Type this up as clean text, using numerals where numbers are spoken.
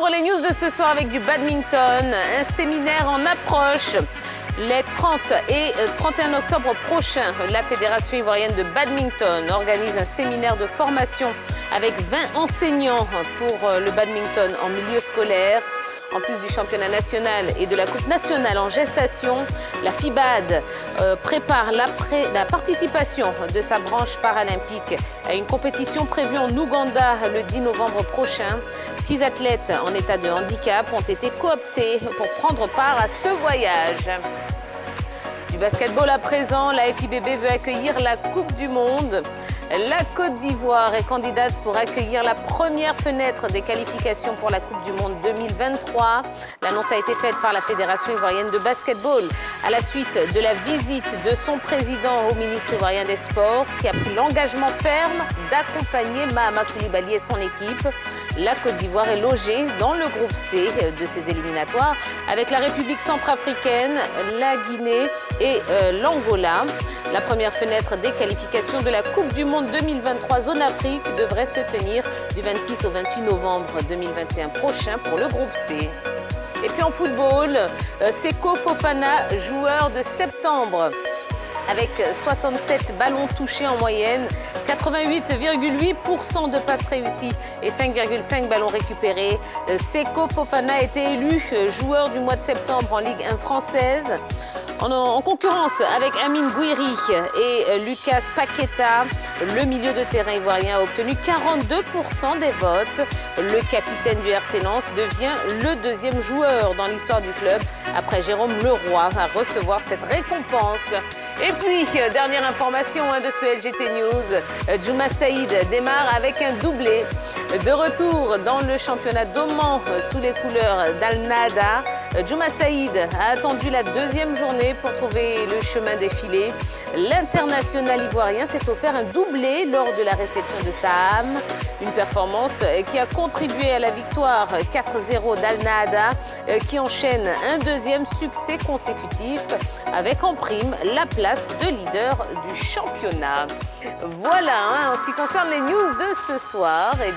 ouvre les news de ce soir avec du badminton, un séminaire en approche. Les 30 et 31 octobre prochains, la Fédération ivoirienne de badminton organise un séminaire de formation avec 20 enseignants pour le badminton en milieu scolaire. En plus du championnat national et de la Coupe nationale en gestation, la FIBAD prépare la participation de sa branche paralympique à une compétition prévue en Ouganda le 10 novembre prochain. 6 athlètes en état de handicap ont été cooptés pour prendre part à ce voyage. Du basketball à présent, la FIBB veut accueillir la Coupe du Monde. La Côte d'Ivoire est candidate pour accueillir la première fenêtre des qualifications pour la Coupe du Monde 2023. L'annonce a été faite par la Fédération ivoirienne de basketball à la suite de la visite de son président au ministre ivoirien des Sports qui a pris l'engagement ferme d'accompagner Mahama Coulibaly et son équipe. La Côte d'Ivoire est logée dans le groupe C de ces éliminatoires avec la République centrafricaine, la Guinée et l'Angola. La première fenêtre des qualifications de la Coupe du Monde 2023 Zone Afrique devrait se tenir du 26 au 28 novembre 2021 prochain pour le groupe C. Et puis en football, Seko Fofana, joueur de septembre. Avec 67 ballons touchés en moyenne, 88,8% de passes réussies et 5,5 ballons récupérés. Seko Fofana a été élu joueur du mois de septembre en Ligue 1 française. En concurrence avec Amine Gouiri et Lucas Paqueta, le milieu de terrain ivoirien a obtenu 42% des votes. Le capitaine du RC Lens devient le deuxième joueur dans l'histoire du club après Jérôme Leroy à recevoir cette récompense. Et puis, dernière information de ce LGT News, Djouma Saïd démarre avec un doublé. De retour dans le championnat d'Oman sous les couleurs d'Al-Nahda, Djouma Saïd a attendu la deuxième journée pour trouver le chemin des filets. L'international ivoirien s'est offert un doublé lors de la réception de Saham. Une performance qui a contribué à la victoire 4-0 d'Al-Nahda qui enchaîne un deuxième succès consécutif avec en prime la place de leader du championnat. Voilà, en ce qui concerne les news de ce soir, eh